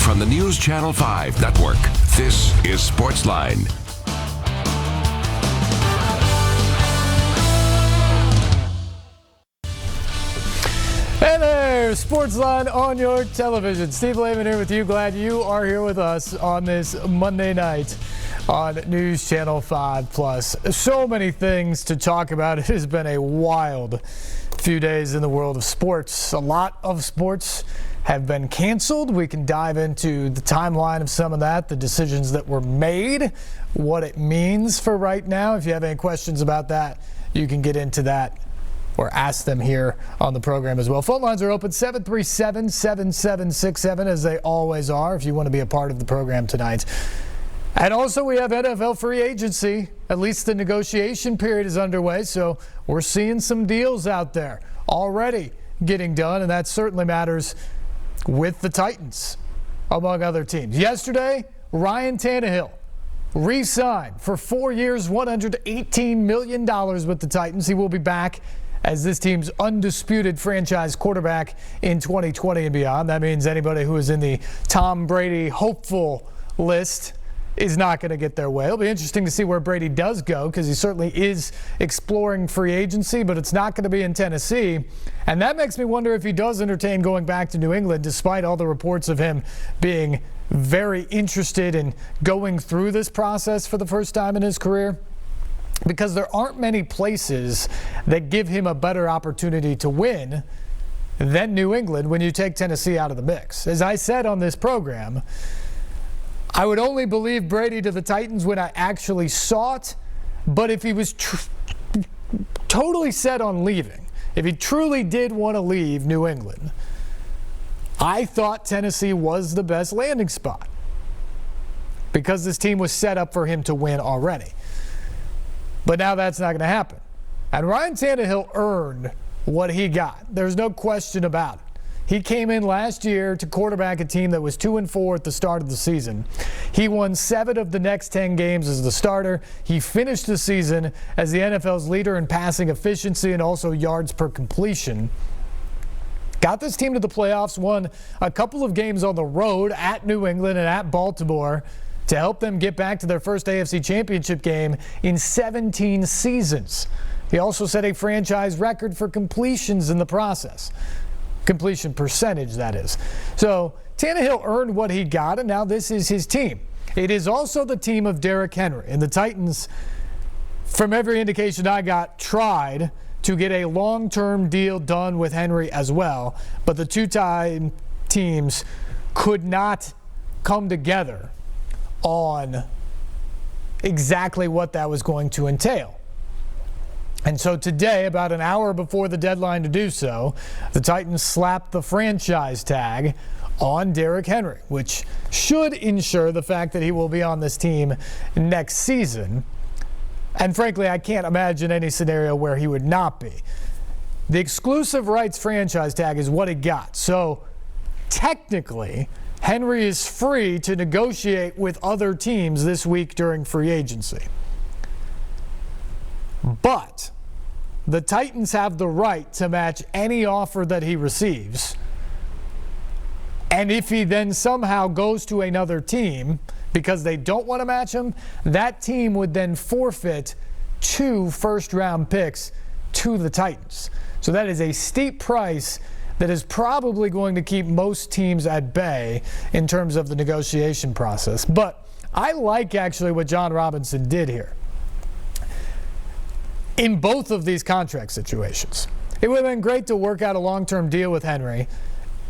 from the NewsChannel 5 network, this is Sportsline. Hey there, Sportsline on your television. Steve Layman here with you. Glad you are here with us on this Monday night on News Channel 5 Plus. So many things to talk about. It has been a wild few days in the world of sports. A lot of sports have been canceled. We can dive into the timeline of some of that, the decisions that were made, what it means for right now. If you have any questions about that, you can get into that or ask them here on the program as well. Phone lines are open 737-7767 as they always are if you want to be a part of the program tonight. And also we have NFL free agency. At least the negotiation period is underway, so we're seeing some deals out there already getting done, and that certainly matters with the Titans, among other teams. Yesterday, Ryan Tannehill re-signed for 4 years, $118 million with the Titans. He will be back as this team's undisputed franchise quarterback in 2020 and beyond. That means anybody who is in the Tom Brady hopeful list is not going to get their way. It'll be interesting to see where Brady does go, because he certainly is exploring free agency, but it's not going to be in Tennessee. And that makes me wonder if he does entertain going back to New England, despite all the reports of him being very interested in going through this process for the first time in his career. Because there aren't many places that give him a better opportunity to win than New England when you take Tennessee out of the mix. As I said on this program, I would only believe Brady to the Titans when I actually saw it, but if he was totally set on leaving, if he truly did want to leave New England, I thought Tennessee was the best landing spot because this team was set up for him to win already. But now that's not going to happen. And Ryan Tannehill earned what he got. There's no question about it. He came in last year to quarterback a team that was 2-4 at the start of the season. He won 7 of the next 10 games as the starter. He finished the season as the NFL's leader in passing efficiency and also yards per completion. Got this team to the playoffs, won a couple of games on the road at New England and at Baltimore to help them get back to their first AFC Championship game in 17 seasons. He also set a franchise record for completions in the process. Completion percentage, that is. So Tannehill earned what he got, and now this is his team. It is also the team of Derrick Henry. And the Titans, from every indication I got, tried to get a long-term deal done with Henry as well. But the two-time teams could not come together on exactly what that was going to entail. And so today, about an hour before the deadline to do so, the Titans slapped the franchise tag on Derrick Henry, which should ensure the fact that he will be on this team next season. And frankly, I can't imagine any scenario where he would not be. The exclusive rights franchise tag is what he got. So technically, Henry is free to negotiate with other teams this week during free agency. But the Titans have the right to match any offer that he receives. And if he then somehow goes to another team because they don't want to match him, that team would then forfeit 2 first-round picks to the Titans. So that is a steep price that is probably going to keep most teams at bay in terms of the negotiation process. But I like actually what John Robinson did here. In both of these contract situations, it would have been great to work out a long-term deal with Henry,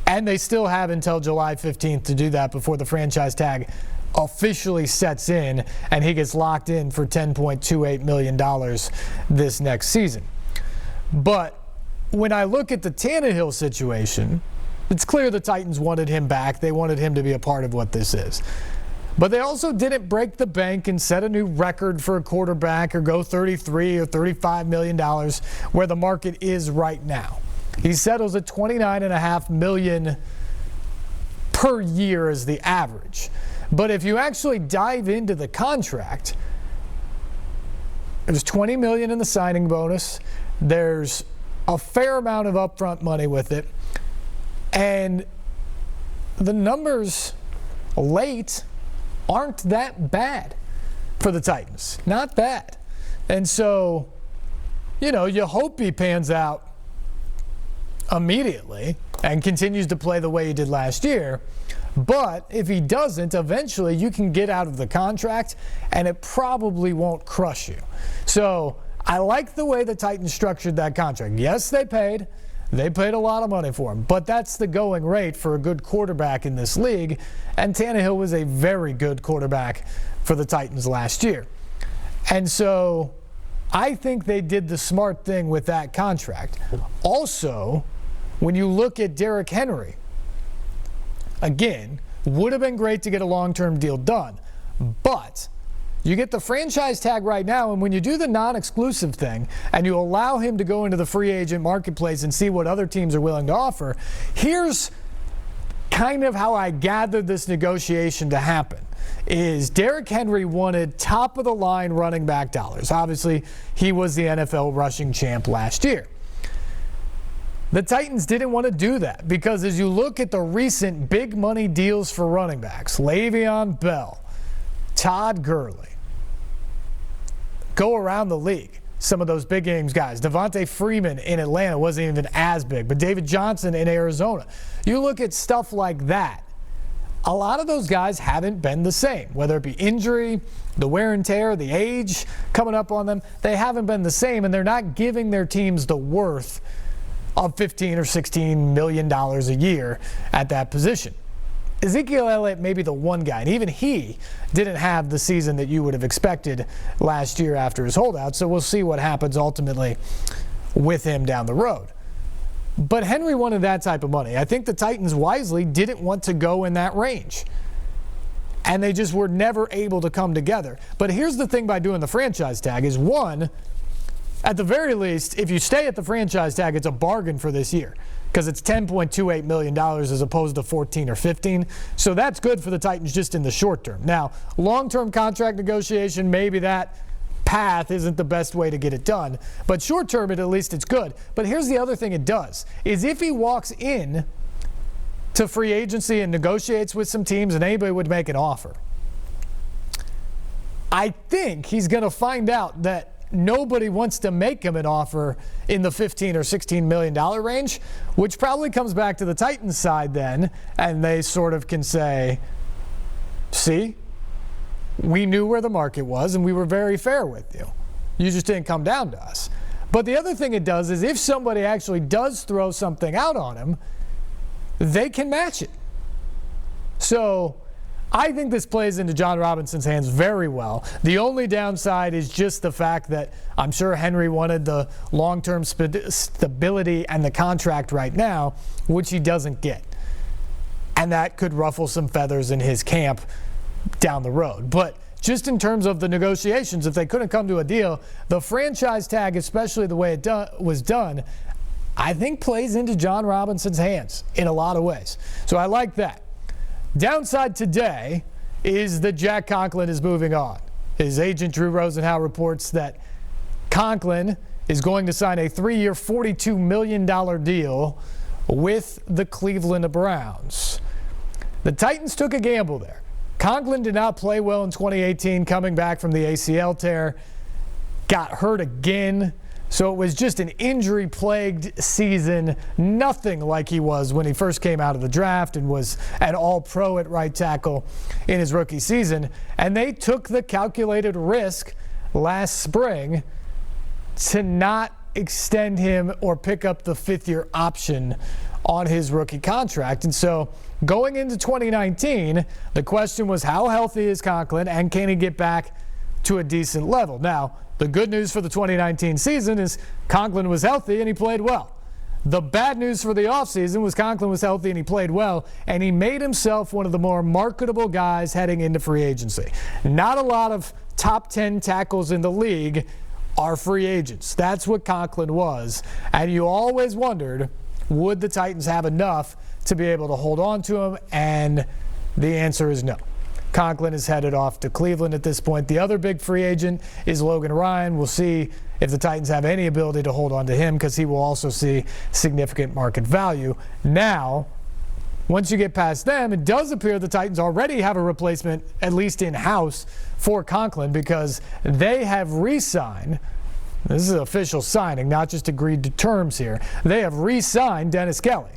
and they still have until July 15th to do that before the franchise tag officially sets in and he gets locked in for $10.28 million this next season. But when I look at the Tannehill situation, it's clear the Titans wanted him back. They wanted him to be a part of what this is. But they also didn't break the bank and set a new record for a quarterback or go $33 or $35 million where the market is right now. He settles at $29.5 million per year as the average. But if you actually dive into the contract, there's $20 million in the signing bonus. There's a fair amount of upfront money with it. And the numbers late aren't that bad for the Titans. Not bad. And so, you hope he pans out immediately and continues to play the way he did last year. But if he doesn't, eventually you can get out of the contract and it probably won't crush you. So I like the way the Titans structured that contract. Yes, they paid a lot of money for him, but that's the going rate for a good quarterback in this league. And Tannehill was a very good quarterback for the Titans last year. And so I think they did the smart thing with that contract. Also, when you look at Derrick Henry, again, would have been great to get a long-term deal done, but you get the franchise tag right now, and when you do the non-exclusive thing and you allow him to go into the free agent marketplace and see what other teams are willing to offer, here's kind of how I gathered this negotiation to happen. Is Derrick Henry wanted top-of-the-line running back dollars. Obviously, he was the NFL rushing champ last year. The Titans didn't want to do that because as you look at the recent big money deals for running backs, Le'Veon Bell, Todd Gurley, go around the league, some of those big games guys. Devontae Freeman in Atlanta wasn't even as big, but David Johnson in Arizona. You look at stuff like that, a lot of those guys haven't been the same, whether it be injury, the wear and tear, the age coming up on them. They haven't been the same, and they're not giving their teams the worth of $15 or $16 million a year at that position. Ezekiel Elliott may be the one guy, and even he didn't have the season that you would have expected last year after his holdout, so we'll see what happens ultimately with him down the road. But Henry wanted that type of money. I think the Titans wisely didn't want to go in that range, and they just were never able to come together. But here's the thing by doing the franchise tag is, one, at the very least, if you stay at the franchise tag, it's a bargain for this year because it's $10.28 million as opposed to 14 or 15. So that's good for the Titans just in the short term. Now, long-term contract negotiation, maybe that path isn't the best way to get it done. But short term, at least it's good. But here's the other thing it does, is if he walks in to free agency and negotiates with some teams and anybody would make an offer, I think he's going to find out that nobody wants to make him an offer in the $15 or $16 million range, which probably comes back to the Titans side then, and they sort of can say, see, we knew where the market was and we were very fair with you. You just didn't come down to us. But the other thing it does is if somebody actually does throw something out on him, they can match it. So I think this plays into John Robinson's hands very well. The only downside is just the fact that I'm sure Henry wanted the long-term stability and the contract right now, which he doesn't get. And that could ruffle some feathers in his camp down the road. But just in terms of the negotiations, if they couldn't come to a deal, the franchise tag, especially the way it was done, I think plays into John Robinson's hands in a lot of ways. So I like that. Downside today is that Jack Conklin is moving on. His agent, Drew Rosenhau, reports that Conklin is going to sign a 3-year, $42 million deal with the Cleveland Browns. The Titans took a gamble there. Conklin did not play well in 2018, coming back from the ACL tear. Got hurt again. So it was just an injury-plagued season, nothing like he was when he first came out of the draft and was an all-pro at right tackle in his rookie season. And they took the calculated risk last spring to not extend him or pick up the 5th-year option on his rookie contract. And so going into 2019, the question was how healthy is Conklin and can he get back to a decent level? Now, the good news for the 2019 season is Conklin was healthy and he played well. The bad news for the offseason was Conklin was healthy and he played well, and he made himself one of the more marketable guys heading into free agency. Not a lot of top 10 tackles in the league are free agents. That's what Conklin was, and you always wondered, would the Titans have enough to be able to hold on to him? And the answer is no. Conklin is headed off to Cleveland at this point. The other big free agent is Logan Ryan. We'll see if the Titans have any ability to hold on to him because he will also see significant market value. Now, once you get past them, it does appear the Titans already have a replacement, at least in-house, for Conklin, because they have re-signed. This is an official signing, not just agreed to terms here. They have re-signed Dennis Kelly.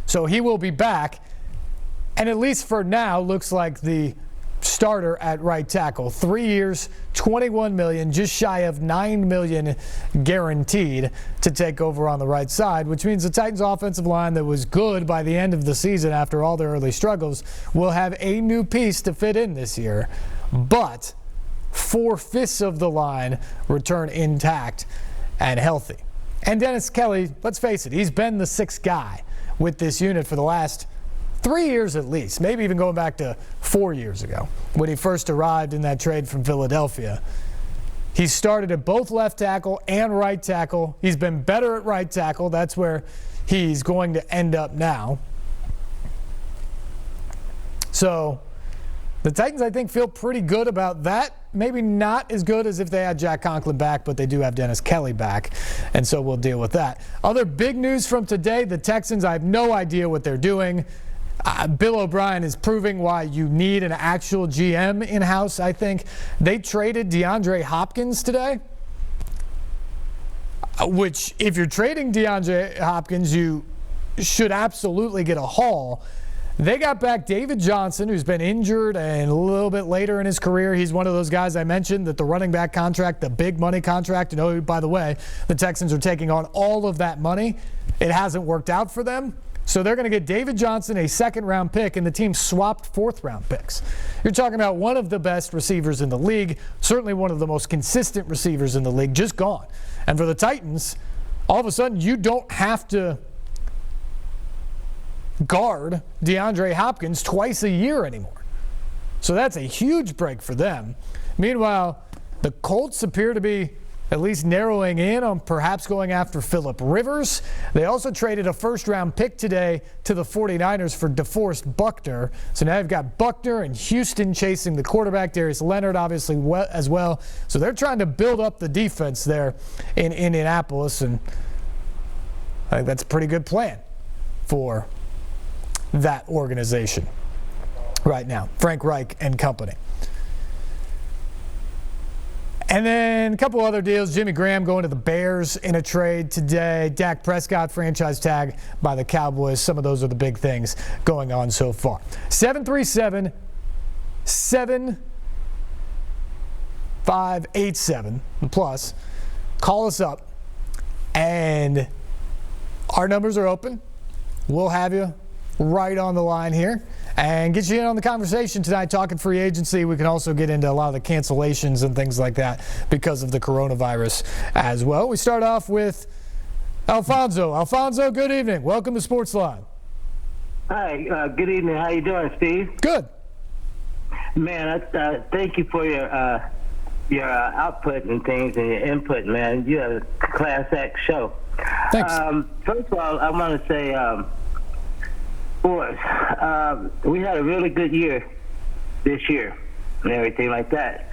So he will be back, and at least for now, looks like the starter at right tackle. 3 years, $21 million, just shy of $9 million guaranteed to take over on the right side, which means the Titans offensive line that was good by the end of the season after all their early struggles will have a new piece to fit in this year. But 4/5 of the line return intact and healthy. And Dennis Kelly, let's face it, he's been the sixth guy with this unit for the last 3 years at least, maybe even going back to 4 years ago when he first arrived in that trade from Philadelphia. He started at both left tackle and right tackle. He's been better at right tackle. That's where he's going to end up now. So the Titans, I think, feel pretty good about that. Maybe not as good as if they had Jack Conklin back, but they do have Dennis Kelly back, and so we'll deal with that. Other big news from today, the Texans, I have no idea what they're doing. Bill O'Brien is proving why you need an actual GM in-house, I think. They traded DeAndre Hopkins today, which if you're trading DeAndre Hopkins, you should absolutely get a haul. They got back David Johnson, who's been injured and a little bit later in his career. He's one of those guys I mentioned that the running back contract, the big money contract, and oh, by the way, the Texans are taking on all of that money. It hasn't worked out for them. So they're going to get David Johnson, a second-round pick, and the team swapped fourth-round picks. You're talking about one of the best receivers in the league, certainly one of the most consistent receivers in the league, just gone. And for the Titans, all of a sudden, you don't have to guard DeAndre Hopkins twice a year anymore. So that's a huge break for them. Meanwhile, the Colts appear to be at least narrowing in on perhaps going after Phillip Rivers. They also traded a first-round pick today to the 49ers for DeForest Buckner. So now you've got Buckner and Houston chasing the quarterback, Darius Leonard obviously as well. So they're trying to build up the defense there in Indianapolis, and I think that's a pretty good plan for that organization right now, Frank Reich and company. And then a couple other deals. Jimmy Graham going to the Bears in a trade today. Dak Prescott franchise tag by the Cowboys. Some of those are the big things going on so far. 737-7587 plus. Call us up, and our numbers are open. We'll have you right on the line here and get you in on the conversation tonight talking free agency. We can also get into a lot of the cancellations and things like that because of the coronavirus as well. We start off with Alfonso. Alfonso, good evening. Welcome to Sportsline. Hi, good evening. How you doing, Steve? Good. Man, thank you for your output and things and your input, man. You have a class act show. Thanks. First of all, I want to say, boys, we had a really good year this year and everything like that.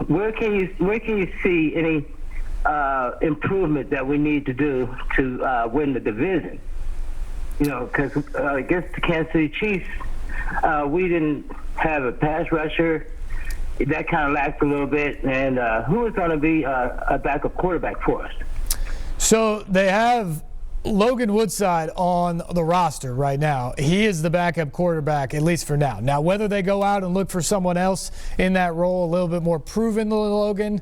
Where can you see any improvement that we need to do to win the division? You know, because against the Kansas City Chiefs, we didn't have a pass rusher. That kind of lacked a little bit. And who is going to be a backup quarterback for us? So they have Logan Woodside on the roster right now. He is the backup quarterback, at least for now. Now, whether they go out and look for someone else in that role, a little bit more proven than Logan,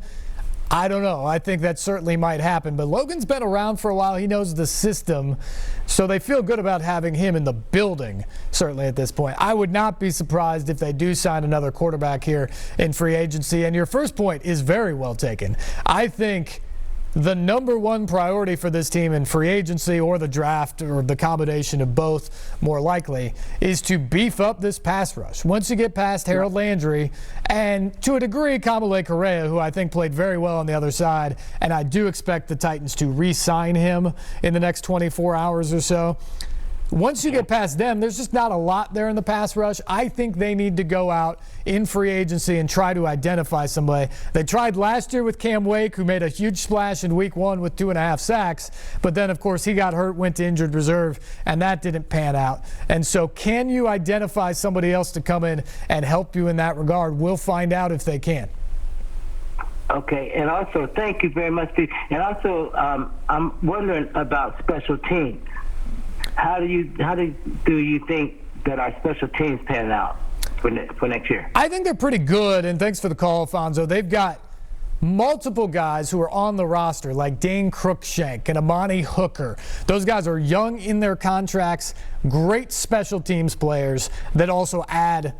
I don't know. I think that certainly might happen. But Logan's been around for a while. He knows the system. So they feel good about having him in the building, certainly at this point. I would not be surprised if they do sign another quarterback here in free agency. And your first point is very well taken. I think the number one priority for this team in free agency or the draft or the combination of both, more likely, is to beef up this pass rush. Once you get past Harold Landry and, to a degree, Kamale Correa, who I think played very well on the other side, and I do expect the Titans to re-sign him in the next 24 hours or so. once you get past them, there's just not a lot there in the pass rush. I think they need to go out in free agency and try to identify somebody. They tried last year with Cam Wake, who made a huge splash in week 1 with 2.5 sacks. But then, of course, he got hurt, went to injured reserve, and that didn't pan out. And so can you identify somebody else to come in and help you in that regard? We'll find out if they can. Okay, and also, thank you very much, Steve. And also, I'm wondering about special teams. How do you think that our special teams pan out for next year? I think they're pretty good, and thanks for the call, Alfonso. They've got multiple guys who are on the roster, like Dane Cruikshank and Amani Hooker. Those guys are young in their contracts, great special teams players that also add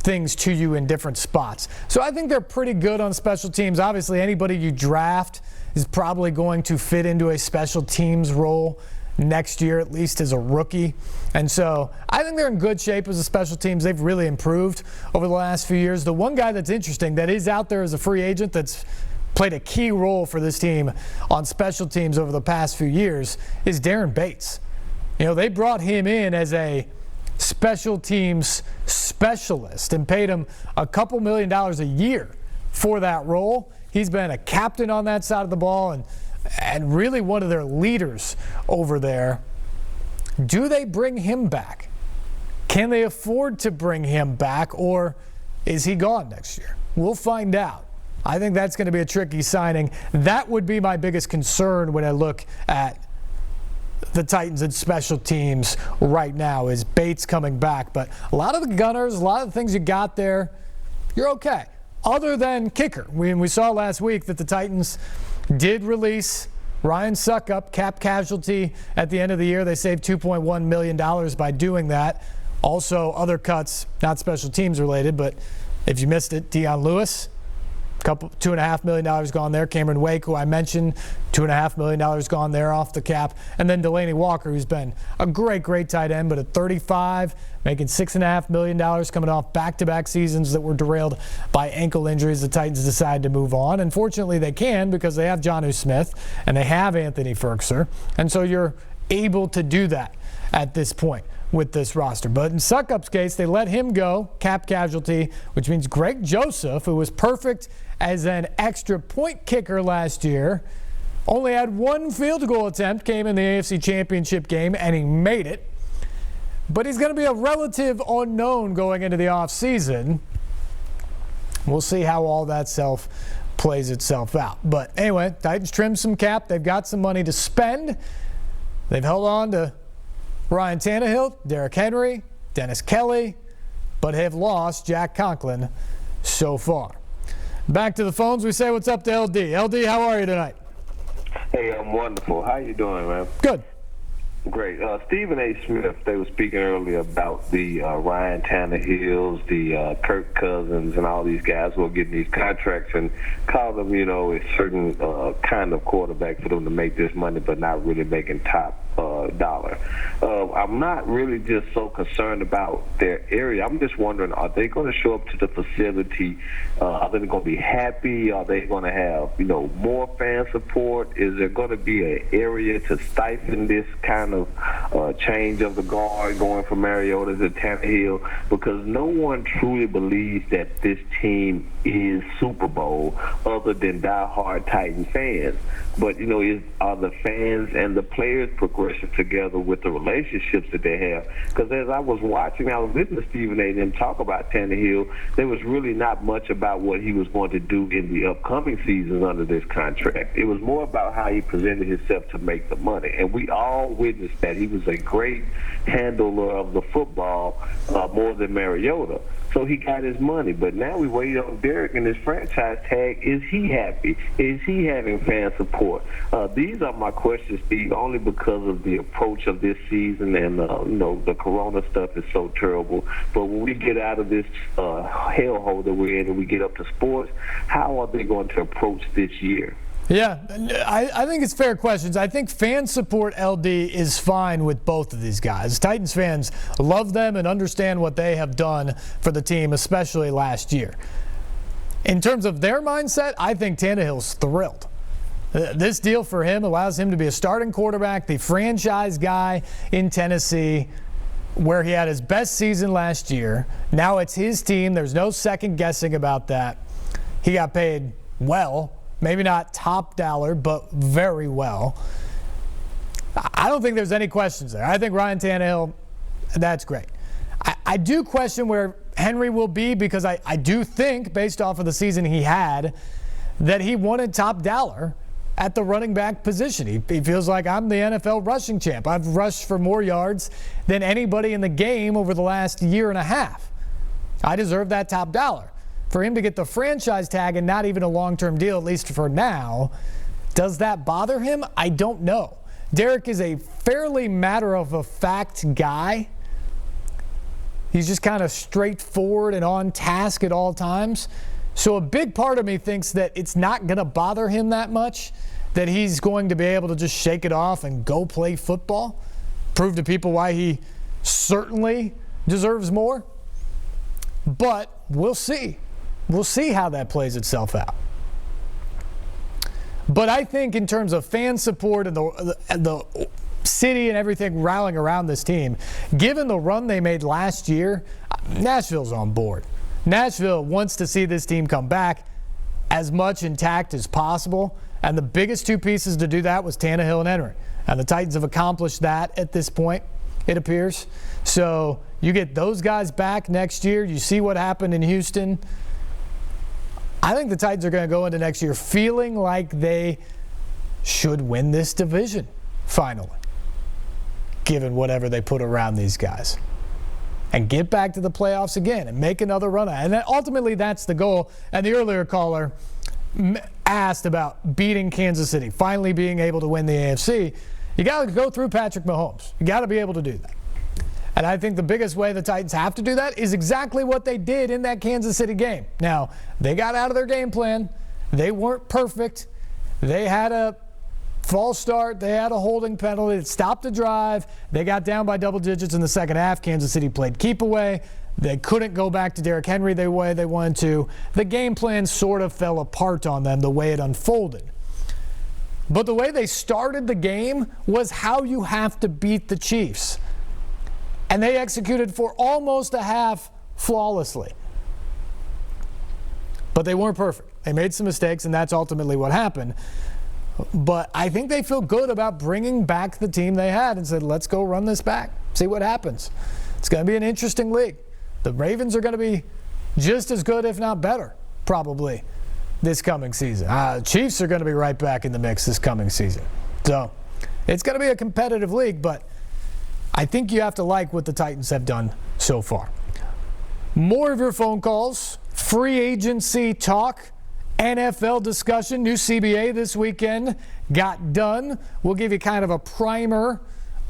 things to you in different spots. So I think they're pretty good on special teams. Obviously, anybody you draft is probably going to fit into a special teams role next year, at least as a rookie. And so I think they're in good shape as a special teams. They've really improved over the last few years. The one guy that's interesting that is out there as a free agent that's played a key role for this team on special teams over the past few years is Darren Bates. You know, they brought him in as a special teams specialist and paid him a couple $1 million a year for that role. He's been a captain on that side of the ball and really one of their leaders over there. Do they bring him back? Can they afford to bring him back, or is he gone next year? We'll find out. I think that's going to be a tricky signing. That would be my biggest concern when I look at the Titans and special teams right now, is Bates coming back. But a lot of the gunners, a lot of the things you got there, you're okay. Other than kicker. We saw last week that the Titans did release Ryan Suckup, cap casualty at the end of the year. They saved $2.1 million by doing that. Also, other cuts, not special teams related, but if you missed it, Dion Lewis, $2.5 million gone there. Cameron Wake, who I mentioned, $2.5 million gone there off the cap. And then Delaney Walker, who's been a great tight end, but at 35, making $6.5 million coming off back-to-back seasons that were derailed by ankle injuries. The Titans decided to move on. And fortunately, they can because they have Jonnu Smith and they have Anthony Ferkser. And so you're able to do that at this point with this roster. But in Suckup's case, they let him go, cap casualty, which means Greg Joseph, who was perfect as an extra point kicker last year, only had one field goal attempt, came in the AFC Championship game, and he made it. But he's going to be a relative unknown going into the offseason. We'll see how all that plays itself out. But anyway, Titans trimmed some cap. They've got some money to spend. They've held on to Ryan Tannehill, Derrick Henry, Dennis Kelly, but have lost Jack Conklin so far. Back to the phones. We say what's up to LD. LD, how are you tonight? Hey, I'm wonderful. How you doing, man? Good. Great. Stephen A. Smith, they were speaking earlier about the Ryan Tannehills, the Kirk Cousins, and all these guys who are getting these contracts and call them, a certain kind of quarterback for them to make this money, but not really making top dollar. I'm not really just so concerned about their area. I'm just wondering, are they going to show up to the facility? Are they going to be happy? Are they going to have, more fan support? Is there going to be an area to stifle this kind of change of the guard going from Mariota to Tannehill? Because no one truly believes that this team is Super Bowl other than diehard Titan fans. But, are the fans and the players progressing together with the relationships that they have? Because as I was listening to Stephen A. them talk about Tannehill, there was really not much about what he was going to do in the upcoming seasons under this contract. It was more about how he presented himself to make the money. And we all witnessed that. He was a great handler of the football more than Mariota. So he got his money. But now we wait on Derek and his franchise tag. Is he happy? Is he having fan support? These are my questions, Steve, only because of the approach of this season and, the corona stuff is so terrible. But when we get out of this hellhole that we're in and we get up to sports, how are they going to approach this year? Yeah, I think it's fair questions. I think fan support, LD, is fine with both of these guys. Titans fans love them and understand what they have done for the team, especially last year. In terms of their mindset, I think Tannehill's thrilled. This deal for him allows him to be a starting quarterback, the franchise guy in Tennessee, where he had his best season last year. Now it's his team. There's no second guessing about that. He got paid well, maybe not top dollar, but very well. I don't think there's any questions there. I think Ryan Tannehill, that's great. I do question where Henry will be because I do think, based off of the season he had, that he wanted top dollar at the running back position. He feels like, I'm the NFL rushing champ. I've rushed for more yards than anybody in the game over the last year and a half. I deserve that top dollar. For him to get the franchise tag and not even a long-term deal, at least for now, does that bother him? I don't know. Derek is a fairly matter-of-fact guy. He's just kind of straightforward and on task at all times. So a big part of me thinks that it's not going to bother him that much, that he's going to be able to just shake it off and go play football, prove to people why he certainly deserves more. But we'll see. We'll see how that plays itself out. But I think in terms of fan support and the city and everything rallying around this team, given the run they made last year, Nashville's on board. Nashville wants to see this team come back as much intact as possible, and the biggest two pieces to do that was Tannehill and Henry. And the Titans have accomplished that at this point, it appears. So you get those guys back next year. You see what happened in Houston. I think the Titans are going to go into next year feeling like they should win this division, finally, given whatever they put around these guys, and get back to the playoffs again and make another run at it. And ultimately, that's the goal. And the earlier caller asked about beating Kansas City, finally being able to win the AFC. You got to go through Patrick Mahomes. You got to be able to do that. And I think the biggest way the Titans have to do that is exactly what they did in that Kansas City game. Now, they got out of their game plan. They weren't perfect. They had a false start. They had a holding penalty. It stopped the drive. They got down by double digits in the second half. Kansas City played keep away. They couldn't go back to Derrick Henry the way they wanted to. The game plan sort of fell apart on them the way it unfolded. But the way they started the game was how you have to beat the Chiefs. And they executed for almost a half flawlessly. But they weren't perfect. They made some mistakes, and that's ultimately what happened. But I think they feel good about bringing back the team they had and said, let's go run this back, see what happens. It's going to be an interesting league. The Ravens are going to be just as good, if not better, probably, this coming season. Chiefs are going to be right back in the mix this coming season. So it's going to be a competitive league, but I think you have to like what the Titans have done so far. More of your phone calls, free agency talk, NFL discussion. New CBA this weekend got done. We'll give you kind of a primer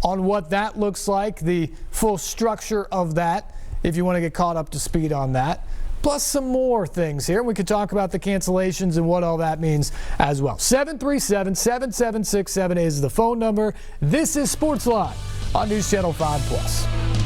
on what that looks like, the full structure of that, if you want to get caught up to speed on that. Plus some more things here. We could talk about the cancellations and what all that means as well. 737-7767 is the phone number. This is Sports Live on News Channel 5+.